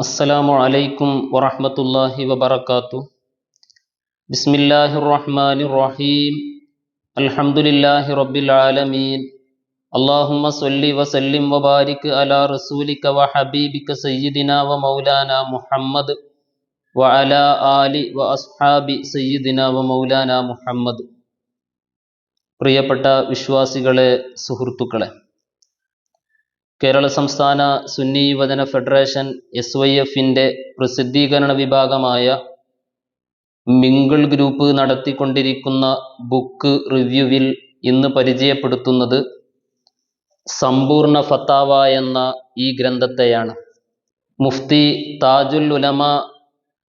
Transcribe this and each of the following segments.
അസ്സലാമു അലൈക്കും വറഹ്മത്തുള്ളാഹി വബറകാതുഹു. ബിസ്മില്ലാഹിർ റഹ്മാനിർ റഹീം. അൽഹംദുലില്ലാഹി റബ്ബിൽ ആലമീൻ. അല്ലാഹുമ്മ സ്വല്ലി വസല്ലിം വബാരിക് അലാ റസൂലിക വഹബീബിക സയ്യിദിനാ വമൗലാനാ മുഹമ്മദ് വഅലാ ആലി വഅസ്ഹാബി സയ്യിദിനാ വമൗലാനാ മുഹമ്മദ്. പ്രിയപ്പെട്ട വിശ്വാസികളെ, സുഹൃത്തുക്കളെ, കേരള സംസ്ഥാന സുന്നി യുവജന ഫെഡറേഷൻ SYF-ന്റെ പ്രസിദ്ധീകരണ വിഭാഗമായ മിങ്കിൾ ഗ്രൂപ്പ് നടത്തിക്കൊണ്ടിരിക്കുന്ന ബുക്ക് റിവ്യൂവിൽ ഇന്ന് പരിചയപ്പെടുത്തുന്നത് സമ്പൂർണ്ണ ഫത്താവ എന്ന ഈ ഗ്രന്ഥത്തെയാണ്. മുഫ്തി താജുൽ ഉലമ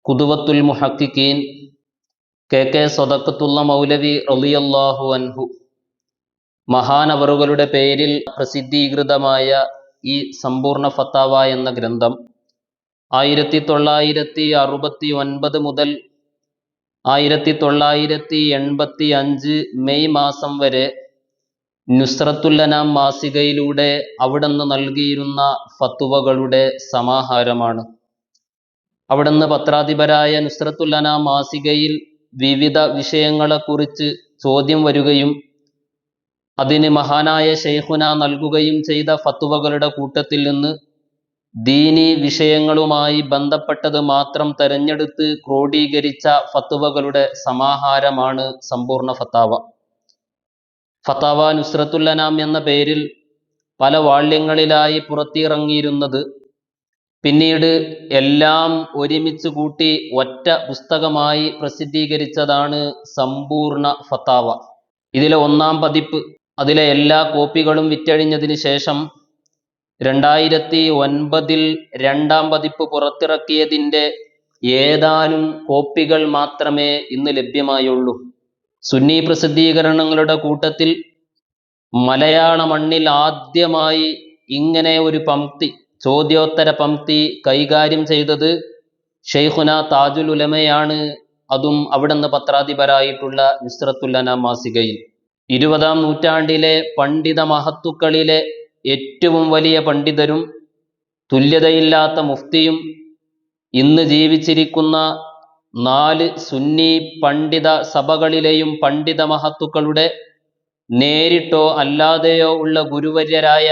ഖുദവത്തുൽ മുഹഖിഖീൻ KK സ്വദഖത്തുള്ള മൗലവി റളിയല്ലാഹു അൻഹു മഹാനവറുകളുടെ പേരിൽ പ്രസിദ്ധീകൃതമായ ഈ സമ്പൂർണ്ണ ഫത്താവ എന്ന ഗ്രന്ഥം 1969 മുതൽ 1985 മെയ് മാസം വരെ നുസ്രത്തുൽ അനാം മാസികയിലൂടെ അവിടുന്ന് നൽകിയിരുന്ന ഫത്വകളുടെ സമാഹാരമാണ്. അവിടുന്ന് പത്രാധിപരായ നുസ്രത്തുൽ അനാം മാസികയിൽ വിവിധ വിഷയങ്ങളെക്കുറിച്ച് ചോദ്യം വരികയും അതിന് മഹാനായ ശൈഖുന നൽകുകയും ചെയ്ത ഫത്വകളുടെ കൂട്ടത്തിൽ നിന്ന് ദീനി വിഷയങ്ങളുമായി ബന്ധപ്പെട്ടത് മാത്രം തെരഞ്ഞെടുത്ത് ക്രോഡീകരിച്ച ഫത്വകളുടെ സമാഹാരമാണ് സമ്പൂർണ്ണ ഫത്താവ. ഫത്താവ നുസ്രത്തുൽ അനാം എന്ന പേരിൽ പല വാള്യങ്ങളിലായി പുറത്തിറങ്ങിയിരുന്നത് പിന്നീട് എല്ലാം ഒരുമിച്ച് കൂട്ടി ഒറ്റ പുസ്തകമായി പ്രസിദ്ധീകരിച്ചതാണ് സമ്പൂർണ്ണ ഫത്താവ. ഇതിലെ ഒന്നാം പതിപ്പ്, അതിലെ എല്ലാ കോപ്പികളും വിറ്റഴിഞ്ഞതിന് ശേഷം 2009 രണ്ടാം പതിപ്പ് പുറത്തിറക്കിയതിൻ്റെ ഏതാനും കോപ്പികൾ മാത്രമേ ഇന്ന് ലഭ്യമായുള്ളൂ. സുന്നി പ്രസിദ്ധീകരണങ്ങളുടെ കൂട്ടത്തിൽ മലയാള മണ്ണിൽ ആദ്യമായി ഇങ്ങനെ ഒരു പംക്തി, ചോദ്യോത്തര പംക്തി കൈകാര്യം ചെയ്തത് ശൈഖുന താജുൽ ഉലമയാണ്. അതും അവിടുന്ന് പത്രാധിപരായിട്ടുള്ള നുസ്രത്തുൽ അനാം മാസികയിൽ. 20-ാം നൂറ്റാണ്ടിലെ പണ്ഡിത മഹത്തുക്കളിലെ ഏറ്റവും വലിയ പണ്ഡിതരും തുല്യതയില്ലാത്ത മുഫ്തിയും ഇന്ന് ജീവിച്ചിരിക്കുന്ന 4 സുന്നി പണ്ഡിത സഭകളിലെയും പണ്ഡിത മഹത്തുക്കളുടെ നേരിട്ടോ അല്ലാതെയോ ഉള്ള ഗുരുവര്യരായ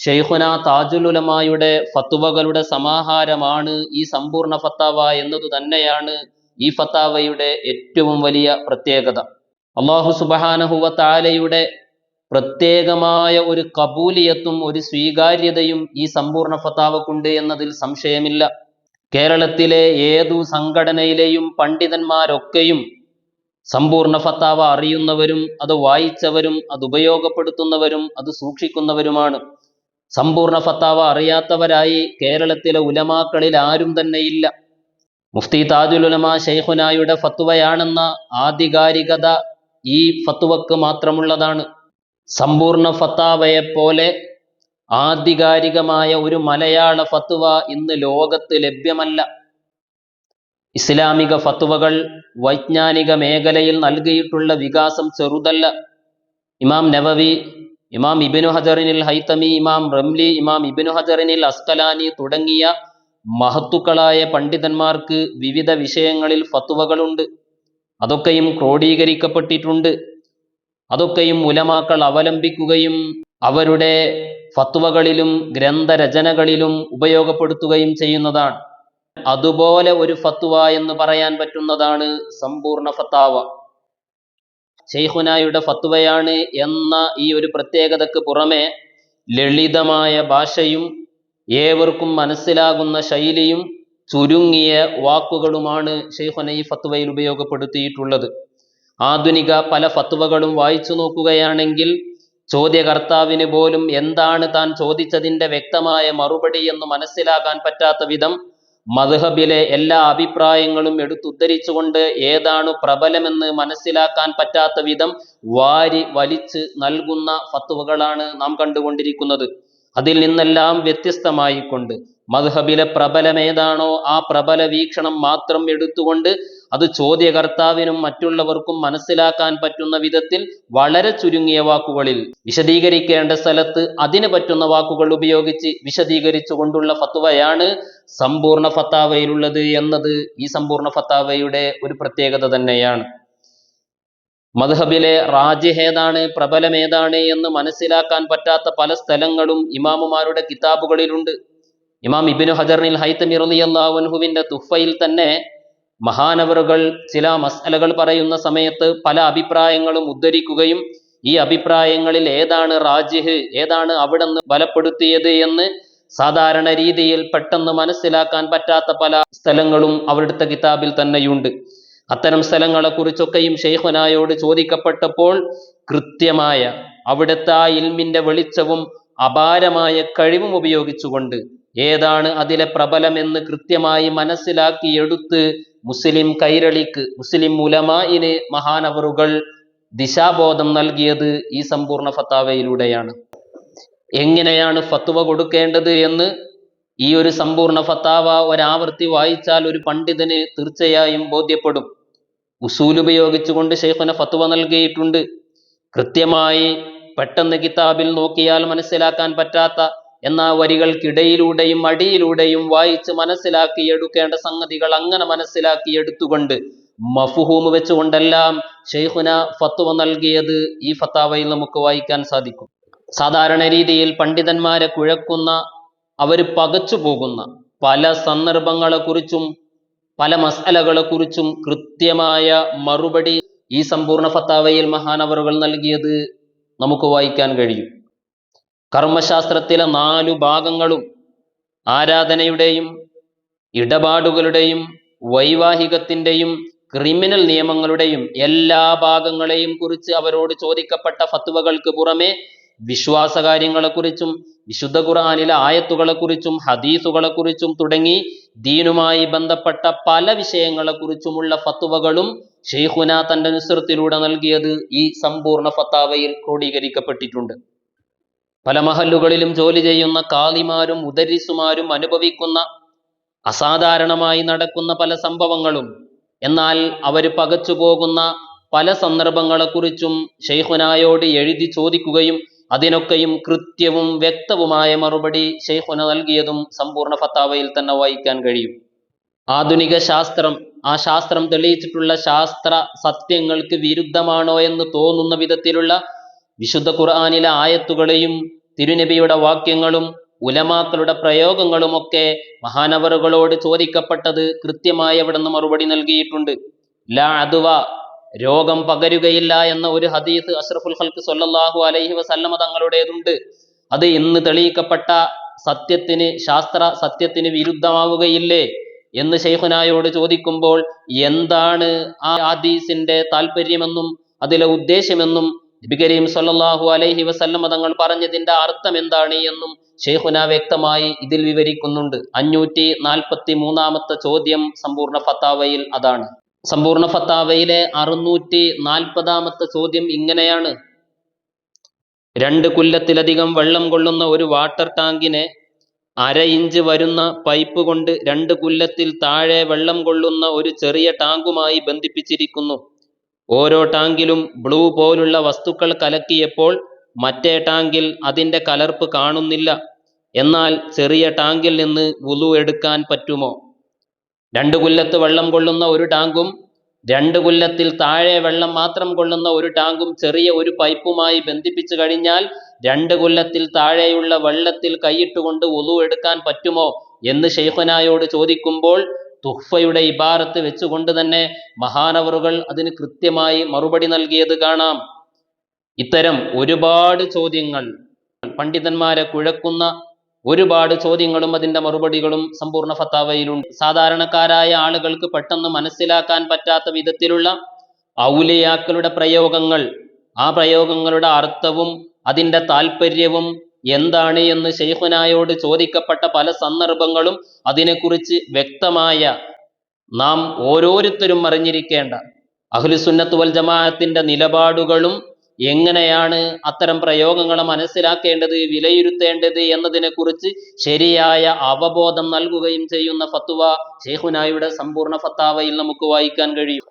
ശൈഖുന താജുൽ ഉലമായുടെ ഫത്വകളുടെ സമാഹാരമാണ് ഈ സമ്പൂർണ്ണ ഫത്താവ എന്നതു തന്നെയാണ് ഈ ഫത്താവയുടെ ഏറ്റവും വലിയ പ്രത്യേകത. അല്ലാഹു സുബ്ഹാനഹു വ തആലയുടെ പ്രത്യേകമായ ഒരു കബൂലിയത്തും ഒരു സ്വീകാര്യതയും ഈ സമ്പൂർണ്ണ ഫത്താവക്കുണ്ട് എന്നതിൽ സംശയമില്ല. കേരളത്തിലെ ഏതു സംഘടനയിലെയും പണ്ഡിതന്മാരൊക്കെയും സമ്പൂർണ്ണ ഫത്താവ അറിയുന്നവരും അത് വായിച്ചവരും അത് ഉപയോഗപ്പെടുത്തുന്നവരും അത് സൂക്ഷിക്കുന്നവരുമാണ്. സമ്പൂർണ്ണ ഫത്താവ അറിയാത്തവരായി കേരളത്തിലെ ഉലമാക്കളിൽ ആരും തന്നെയില്ല. മുഫ്തി താജുൽ ഉലമ ശൈഖുനായുടെ ഫത്വയാണെന്ന ആധികാരികത ഈ ഫത്വക്ക് മാത്രമുള്ളതാണ്. സമ്പൂർണ്ണ ഫത്താവയെപ്പോലെ ആധികാരികമായ ഒരു മലയാള ഫത്വ ഇന്ന് ലോകത്ത് ലഭ്യമല്ല. ഇസ്ലാമിക ഫത്വകൾ വൈജ്ഞാനിക മേഖലയിൽ നൽകിയിട്ടുള്ള വികാസം ചെറുതല്ല. ഇമാം നവവി, ഇമാം ഇബ്നു ഹജറിനിൽ ഹൈതമി, ഇമാം റംലി, ഇമാം ഇബ്നു ഹജറിനിൽ അസ്കലാനി തുടങ്ങിയ മഹത്തുക്കളായ പണ്ഡിതന്മാർക്ക് വിവിധ വിഷയങ്ങളിൽ ഫത്വകളുണ്ട്. അതൊക്കെയും ക്രോഡീകരിക്കപ്പെട്ടിട്ടുണ്ട്. അതൊക്കെയും ഉലമാക്കൾ അവലംബിക്കുകയും അവരുടെ ഫത്വകളിലും ഗ്രന്ഥരചനകളിലും ഉപയോഗപ്പെടുത്തുകയും ചെയ്യുന്നതാണ്. അതുപോലെ ഒരു ഫത്വ എന്ന് പറയാൻ പറ്റുന്നതാണ് സമ്പൂർണ്ണ ഫത്താവ. ശൈഖുനായുടെ ഫത്വയാണ് എന്ന ഈ ഒരു പ്രത്യേകതക്ക് പുറമെ ലളിതമായ ഭാഷയും ഏവർക്കും മനസ്സിലാകുന്ന ശൈലിയും ചുരുങ്ങിയ വാക്കുകളുമാണ് ശൈഖുന ഈ ഫത്വയിൽ ഉപയോഗപ്പെടുത്തിയിട്ടുള്ളത്. ആധുനിക പല ഫത്വകളും വായിച്ചു നോക്കുകയാണെങ്കിൽ ചോദ്യകർത്താവിന് പോലും എന്താണ് താൻ ചോദിച്ചതിൻ്റെ വ്യക്തമായ മറുപടി എന്ന് മനസ്സിലാക്കാൻ പറ്റാത്ത വിധം മദ്ഹബിലെ എല്ലാ അഭിപ്രായങ്ങളും എടുത്തുദ്ധരിച്ചുകൊണ്ട് ഏതാണ് പ്രബലമെന്ന് മനസ്സിലാക്കാൻ പറ്റാത്ത വിധം വാരി വലിച്ച് നൽകുന്ന ഫത്വകളാണ് നാം കണ്ടുകൊണ്ടിരിക്കുന്നത്. അതിൽ നിന്നെല്ലാം വ്യത്യസ്തമായിക്കൊണ്ട് മദ്ഹബിലെ പ്രബലമേതാണോ ആ പ്രബല വീക്ഷണം മാത്രം എടുത്തുകൊണ്ട് അത് ചോദ്യകർത്താവിനും മറ്റുള്ളവർക്കും മനസ്സിലാക്കാൻ പറ്റുന്ന വിധത്തിൽ വളരെ ചുരുങ്ങിയ വാക്കുകളിൽ വിശദീകരിക്കേണ്ട സ്ഥലത്ത് അതിന് പറ്റുന്ന വാക്കുകൾ ഉപയോഗിച്ച് വിശദീകരിച്ചു കൊണ്ടുള്ള ഫത്വയാണ് സമ്പൂർണ്ണ ഫത്താവയിലുള്ളത് എന്നത് ഈ സമ്പൂർണ്ണ ഫത്താവയുടെ ഒരു പ്രത്യേകത തന്നെയാണ്. മദ്ഹബിലെ റാജിഹ് ഏതാണ്, പ്രബലം ഏതാണ് എന്ന് മനസ്സിലാക്കാൻ പറ്റാത്ത പല സ്ഥലങ്ങളും ഇമാമുമാരുടെ കിതാബുകളിലുണ്ട്. ഇമാം ഇബ്നു ഹജറിൽ ഹൈതമി റളിയല്ലാഹു അൻഹുവിന്റെ തുഫയിൽ തന്നെ മഹാനവറുകൾ ചില മസ്അലകൾ പറയുന്ന സമയത്ത് പല അഭിപ്രായങ്ങളും ഉദ്ധരിക്കുകയും ഈ അഭിപ്രായങ്ങളിൽ ഏതാണ് റാജിഹ്, ഏതാണ് അവിടുന്ന് ബലപ്പെടുത്തിയത് എന്ന് സാധാരണ രീതിയിൽ പെട്ടെന്ന് മനസ്സിലാക്കാൻ പറ്റാത്ത പല സ്ഥലങ്ങളും അവരുടെ കിതാബിൽ തന്നെയുണ്ട്. അത്തരം സ്ഥലങ്ങളെക്കുറിച്ചൊക്കെയും ഷെയ്ഖുനായോട് ചോദിക്കപ്പെട്ടപ്പോൾ കൃത്യമായ അവിടുത്തെ ആ ഇൽമിന്റെ വെളിച്ചവും അപാരമായ കഴിവും ഉപയോഗിച്ചുകൊണ്ട് ഏതാണ് അതിലെ പ്രബലമെന്ന് കൃത്യമായി മനസ്സിലാക്കിയെടുത്ത് മുസ്ലിം കൈരളിക്ക്, മുസ്ലിം ഉലമാഇന് മഹാനവറുകൾ ദിശാബോധം നൽകിയത് ഈ സമ്പൂർണ്ണ ഫത്താവയിലൂടെയാണ്. എങ്ങനെയാണ് ഫത്വ കൊടുക്കേണ്ടത് എന്ന് ഈ ഒരു സമ്പൂർണ്ണ ഫത്താവ ഒരാവർത്തി വായിച്ചാൽ ഒരു പണ്ഡിതന് തീർച്ചയായും ബോധ്യപ്പെടും. ഉസൂൽ ഉപയോഗിച്ചുകൊണ്ട് ശൈഖുന ഫത്വ നൽകിയിട്ടുണ്ട്. കൃത്യമായി പെട്ടെന്ന് കിതാബിൽ നോക്കിയാൽ മനസ്സിലാക്കാൻ പറ്റാത്ത എന്നാ വരികൾക്കിടയിലൂടെയും അടിയിലൂടെയും വായിച്ച് മനസ്സിലാക്കിയെടുക്കേണ്ട സംഗതികൾ അങ്ങനെ മനസ്സിലാക്കിയെടുത്തുകൊണ്ട് മഫ്ഹൂം വെച്ചുകൊണ്ടെല്ലാം ശൈഖുന ഫത്വ നൽകിയത് ഈ ഫത്താവയിൽ നമുക്ക് വായിക്കാൻ സാധിക്കും. സാധാരണ രീതിയിൽ പണ്ഡിതന്മാരെ കുഴക്കുന്ന, അവർ പകച്ചു പോകുന്ന പല സന്ദർഭങ്ങളെക്കുറിച്ചും പല മസ്അലകളെക്കുറിച്ചും കൃത്യമായ മറുപടി ഈ സമ്പൂർണ്ണ ഫത്താവയിൽ മഹാനവറുകൾ നൽകിയത് നമുക്ക് വായിക്കാൻ കഴിയും. കർമ്മശാസ്ത്രത്തിലെ 4 ഭാഗങ്ങളും ആരാധനയുടെയും ഇടപാടുകളുടെയും വൈവാഹികത്തിന്റെയും ക്രിമിനൽ നിയമങ്ങളുടെയും എല്ലാ ഭാഗങ്ങളെയും കുറിച്ച് അവരോട് ചോദിക്കപ്പെട്ട ഫത്വകൾക്ക് പുറമെ വിശ്വാസകാര്യങ്ങളെക്കുറിച്ചും വിശുദ്ധ ഖുർആനിലെ ആയത്തുകളെക്കുറിച്ചും ഹദീസുകളെക്കുറിച്ചും തുടങ്ങി ദീനുമായി ബന്ധപ്പെട്ട പല വിഷയങ്ങളെക്കുറിച്ചുമുള്ള ഫത്വകളും ശൈഖുന തന്റെ നുസ്രത്തിലൂടെ നൽകിയത് ഈ സമ്പൂർണ്ണ ഫത്താവയിൽ ക്രോഡീകരിക്കപ്പെട്ടിട്ടുണ്ട്. പല മഹല്ലുകളിലും ജോലി ചെയ്യുന്ന കാളിമാരും മുദരിസുമാരും അനുഭവിക്കുന്ന അസാധാരണമായി നടക്കുന്ന പല സംഭവങ്ങളും, എന്നാൽ അവർ പകച്ചുപോകുന്ന പല സന്ദർഭങ്ങളെക്കുറിച്ചും ശൈഖുനായോട് എഴുതി ചോദിക്കുകയും അതിനൊക്കെയും കൃത്യവും വ്യക്തവുമായ മറുപടി ശൈഖുന നൽകിയതും സമ്പൂർണ്ണ ഫത്താവയിൽ തന്നെ വായിക്കാൻ കഴിയും. ആധുനിക ശാസ്ത്രം, ആ ശാസ്ത്രം തെളിയിച്ചിട്ടുള്ള ശാസ്ത്ര സത്യങ്ങൾക്ക് വിരുദ്ധമാണോ എന്ന് തോന്നുന്ന വിധത്തിലുള്ള വിശുദ്ധ ഖുർആനിലെ ആയത്തുകളെയും തിരുനബിയുടെ വാക്യങ്ങളും ഉലമാക്കളുടെ പ്രയോഗങ്ങളുമൊക്കെ മഹാനവറുകളോട് ചോദിക്കപ്പെട്ടത് കൃത്യമായി അവിടുന്ന് മറുപടി നൽകിയിട്ടുണ്ട്. ലാ അദ്വ, രോഗം പകരുകയില്ല എന്ന ഒരു ഹദീസ് അഷ്റഫുൽ ഖൽഖ് സ്വല്ലല്ലാഹു അലൈഹി വസല്ലമ തങ്ങളുടേതുണ്ട്. അത് ഇന്ന് തെളിയിക്കപ്പെട്ട സത്യത്തിന്, ശാസ്ത്ര സത്യത്തിന് വിരുദ്ധമാവുകയില്ലേ എന്ന് ശൈഖുനായോട് ചോദിക്കുമ്പോൾ എന്താണ് ആ ഹദീസിന്റെ താല്പര്യമെന്നും അതിലെ ഉദ്ദേശമെന്നും നബി കരീം സ്വല്ലല്ലാഹു അലൈഹി വസല്ലമ തങ്ങൾ പറഞ്ഞതിന്റെ അർത്ഥം എന്താണ് എന്നും ശൈഖുന വ്യക്തമായി ഇതിൽ വിവരിക്കുന്നുണ്ട്. 543 ചോദ്യം സമ്പൂർണ്ണ ഫത്താവയിൽ അതാണ്. സമ്പൂർണ്ണ ഫത്താവയിലെ 640 ചോദ്യം ഇങ്ങനെയാണ്: 2 കുല്ലത്തിലധികം വെള്ളം കൊള്ളുന്ന ഒരു വാട്ടർ ടാങ്കിനെ 1/2 ഇഞ്ച് വരുന്ന പൈപ്പ് കൊണ്ട് 2 കുല്ലത്തിൽ താഴെ വെള്ളം കൊള്ളുന്ന ഒരു ചെറിയ ടാങ്കുമായി ബന്ധിപ്പിച്ചിരിക്കുന്നു. ഓരോ ടാങ്കിലും ബ്ലൂ പോലുള്ള വസ്തുക്കൾ കലക്കിയപ്പോൾ മറ്റേ ടാങ്കിൽ അതിന്റെ കലർപ്പ് കാണുന്നില്ല. എന്നാൽ ചെറിയ ടാങ്കിൽ നിന്ന് വുളു എടുക്കാൻ പറ്റുമോ? 2 കുല്ലത്ത് വെള്ളം കൊള്ളുന്ന ഒരു ടാങ്കും 2 കുല്ലത്തിൽ താഴെ വെള്ളം മാത്രം കൊള്ളുന്ന ഒരു ടാങ്കും ചെറിയ ഒരു പൈപ്പുമായി ബന്ധിപ്പിച്ചു കഴിഞ്ഞാൽ 2 കുല്ലത്തിൽ താഴെയുള്ള വെള്ളത്തിൽ കൈയിട്ടുകൊണ്ട് വുളു എടുക്കാൻ പറ്റുമോ എന്ന് ശൈഖുനായോട് ചോദിക്കുമ്പോൾ തുഹ്ഫയുടെ ഇബാറത്ത് വെച്ചുകൊണ്ട് തന്നെ മഹാനവറുകൾ അതിന് കൃത്യമായി മറുപടി നൽകിയത് കാണാം. ഇത്തരം ഒരുപാട് ചോദ്യങ്ങൾ, പണ്ഡിതന്മാരെ കുഴക്കുന്ന ഒരുപാട് ചോദ്യങ്ങളും അതിന്റെ മറുപടികളും സമ്പൂർണ്ണ ഫത്താവയിലുണ്ട്. സാധാരണക്കാരായ ആളുകൾക്ക് പെട്ടെന്ന് മനസ്സിലാക്കാൻ പറ്റാത്ത വിധത്തിലുള്ള ഔലിയാക്കളുടെ പ്രയോഗങ്ങൾ, ആ പ്രയോഗങ്ങളുടെ അർത്ഥവും അതിന്റെ താല്പര്യവും എന്താണ് എന്ന് ശൈഖുനായോട് ചോദിക്കപ്പെട്ട പല സന്ദർഭങ്ങളും അതിനെക്കുറിച്ച് വ്യക്തമായ, നാം ഓരോരുത്തരും അറിഞ്ഞിരിക്കേണ്ട അഹ്ലുസുന്നത്ത് വൽ ജമാഅത്തിന്റെ നിലപാടുകളും എങ്ങനെയാണ് അത്തരം പ്രയോഗങ്ങളെ മനസ്സിലാക്കേണ്ടത്, വിലയിരുത്തേണ്ടത് എന്നതിനെക്കുറിച്ച് ശരിയായ അവബോധം നൽകുകയും ചെയ്യുന്ന ഫത്വ ശൈഖുനായുടെ സമ്പൂർണ്ണ ഫത്താവയിൽ നമുക്ക് വായിക്കാൻ കഴിയും.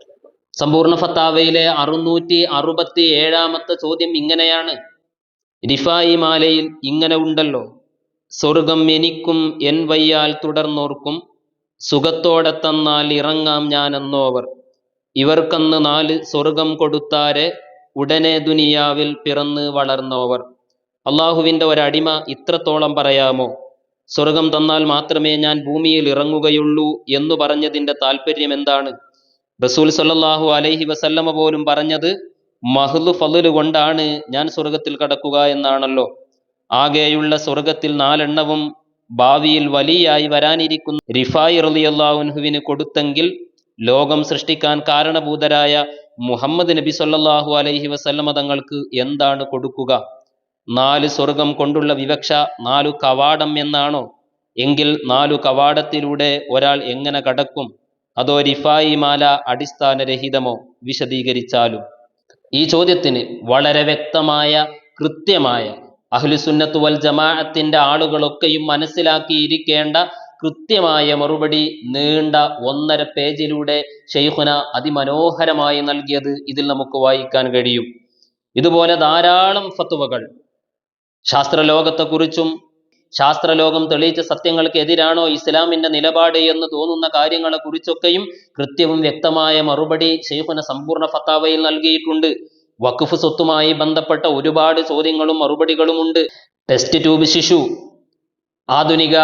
സമ്പൂർണ്ണ ഫത്താവയിലെ 667 ചോദ്യം ഇങ്ങനെയാണ്. റിഫായി മാലയിൽ ഇങ്ങനെ ഉണ്ടല്ലോ: സ്വർഗം എനിക്കും എൻ വയ്യാൽ തുടർന്നോർക്കും, സുഖത്തോടെ തന്നാൽ ഇറങ്ങാം ഞാനെന്നോവർ. ഇവർക്കന്ന് 4 സ്വർഗം കൊടുത്താരെ, ഉടനെ ദുനിയാവിൽ പിറന്ന് വളർന്നോവർ. അള്ളാഹുവിൻ്റെ ഒരടിമ ഇത്രത്തോളം പറയാമോ? സ്വർഗം തന്നാൽ മാത്രമേ ഞാൻ ഭൂമിയിൽ ഇറങ്ങുകയുള്ളൂ എന്നു പറഞ്ഞതിൻ്റെ താല്പര്യം എന്താണ്? റസൂൽ സല്ലല്ലാഹു അലൈഹി വസല്ലമ പോലും പറഞ്ഞത് മഹ്ലു ഫള് കൊണ്ടാണ് ഞാൻ സ്വർഗത്തിൽ കടക്കുക എന്നാണല്ലോ. ആകെയുള്ള സ്വർഗത്തിൽ 4 എണ്ണവും ഭാവിയിൽ വലിയായി വരാനിരിക്കുന്ന റിഫായി റളിയല്ലാഹു അൻഹുവിന് കൊടുത്തെങ്കിൽ, ലോകം സൃഷ്ടിക്കാൻ കാരണഭൂതരായ മുഹമ്മദ് നബി സല്ലല്ലാഹു അലൈഹി വസല്ലമ തങ്ങൾക്ക് എന്താണ് കൊടുക്കുക? 4 സ്വർഗം കൊണ്ടുള്ള വിവക്ഷ 4 കവാടം എന്നാണോ? എങ്കിൽ 4 കവാടത്തിലൂടെ ഒരാൾ എങ്ങനെ കടക്കും? അതോ റിഫായി മാല അടിസ്ഥാനരഹിതമോ? വിശദീകരിച്ചാലും. ഈ ചോദ്യത്തിന് വളരെ വ്യക്തമായ, കൃത്യമായ, അഹ്ലുസുന്നത്ത് വൽ ജമാഅത്തിന്റെ ആളുകളൊക്കെയും മനസ്സിലാക്കിയിരിക്കേണ്ട കൃത്യമായ മറുപടി നീണ്ട 1.5 പേജിലൂടെ ശൈഖുന അതിമനോഹരമായി നൽകിയത് ഇതിൽ നമുക്ക് വായിക്കാൻ കഴിയും. ഇതുപോലെ ധാരാളം ഫത്വകൾ ശാസ്ത്രലോകത്തെക്കുറിച്ചും, ശാസ്ത്രലോകം തെളിയിച്ച സത്യങ്ങൾക്ക് എതിരാണോ ഇസ്ലാമിന്റെ നിലപാട് എന്ന് തോന്നുന്ന കാര്യങ്ങളെ കുറിച്ചൊക്കെയും കൃത്യവും വ്യക്തമായ മറുപടി ശൈഖുന സമ്പൂർണ്ണ ഫത്താവയിൽ നൽകിയിട്ടുണ്ട്. വഖഫ് സ്വത്തുമായി ബന്ധപ്പെട്ട ഒരുപാട് ചോദ്യങ്ങളും മറുപടികളുമുണ്ട്. ടെസ്റ്റ് ട്യൂബ് ശിശു, ആധുനിക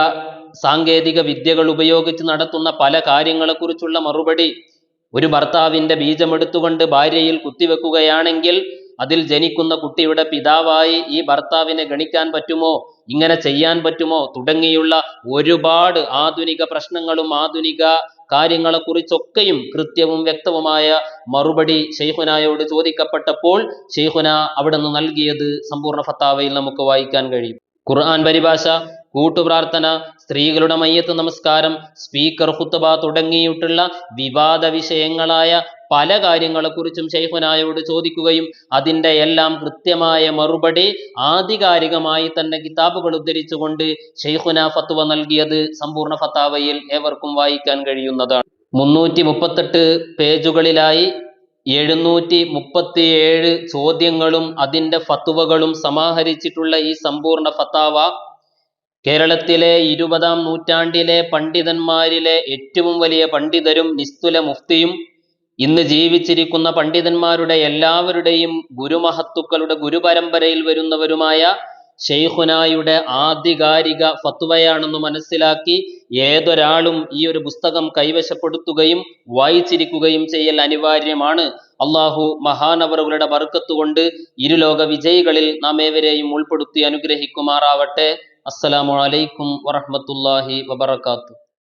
സാങ്കേതിക വിദ്യകൾ ഉപയോഗിച്ച് നടത്തുന്ന പല കാര്യങ്ങളെക്കുറിച്ചുള്ള മറുപടി, ഒരു ഭർത്താവിന്റെ ബീജമെടുത്തുകൊണ്ട് ഭാര്യയിൽ കുത്തിവെക്കുകയാണെങ്കിൽ അതിൽ ജനിക്കുന്ന കുട്ടിയുടെ പിതാവായി ഈ ഭർത്താവിനെ ഗണിക്കാൻ പറ്റുമോ, ഇങ്ങനെ ചെയ്യാൻ പറ്റുമോ, തുടങ്ങിയുള്ള ഒരുപാട് ആധുനിക പ്രശ്നങ്ങളും ആധുനിക കാര്യങ്ങളെക്കുറിച്ചൊക്കെയും കൃത്യവും വ്യക്തവുമായ മറുപടി ശൈഖുനായോട് ചോദിക്കപ്പെട്ടപ്പോൾ ശൈഖുന അവിടെ നിന്ന് നൽകിയത് സമ്പൂർണ്ണ ഫത്താവയിൽ നമുക്ക് വായിക്കാൻ കഴിയും. ഖുർആൻ പരിഭാഷ, കൂട്ടുപ്രാർത്ഥന, സ്ത്രീകളുടെ മയ്യത്ത് നമസ്കാരം, സ്പീക്കർ ഖുത്ബ തുടങ്ങിയിട്ടുള്ള വിവാദ വിഷയങ്ങളായ പല കാര്യങ്ങളെക്കുറിച്ചും ശൈഖുനായോട് ചോദിക്കുകയും അതിൻ്റെ എല്ലാം കൃത്യമായ മറുപടി ആധികാരികമായി തന്നെ കിതാബുകൾ ഉദ്ധരിച്ചുകൊണ്ട് ശൈഖുന ഫത്വ നൽകിയത് സമ്പൂർണ്ണ ഫത്താവയിൽ ഏവർക്കും വായിക്കാൻ കഴിയുന്നതാണ്. 338 പേജുകളിലായി 737 ചോദ്യങ്ങളും അതിൻ്റെ ഫത്വകളും സമാഹരിച്ചിട്ടുള്ള ഈ സമ്പൂർണ്ണ ഫത്താവ കേരളത്തിലെ 20-ാം നൂറ്റാണ്ടിലെ പണ്ഡിതന്മാരിലെ ഏറ്റവും വലിയ പണ്ഡിതരും നിസ്തുല മുഫ്തിയും ഇന്ന് ജീവിച്ചിരിക്കുന്ന പണ്ഡിതന്മാരുടെ എല്ലാവരുടെയും ഗുരുമഹത്തുക്കളുടെ ഗുരുപരമ്പരയിൽ വരുന്നവരുമായ ശൈഖുനായുടെ ആധികാരിക ഫത്വയാണെന്ന് മനസ്സിലാക്കി ഏതൊരാളും ഈ ഒരു പുസ്തകം കൈവശപ്പെടുത്തുകയും വായിച്ചിരിക്കുകയും ചെയ്യൽ അനിവാര്യമാണ്. അള്ളാഹു മഹാനവറുകളുടെ ബർക്കത്ത് കൊണ്ട് ഇരുലോക വിജയികളിൽ നാം ഏവരെയും ഉൾപ്പെടുത്തി അനുഗ്രഹിക്കുമാറാവട്ടെ. അസ്സലാമു അലൈക്കും വറഹ്മത്തുള്ളാഹി വബറകാതുഹു.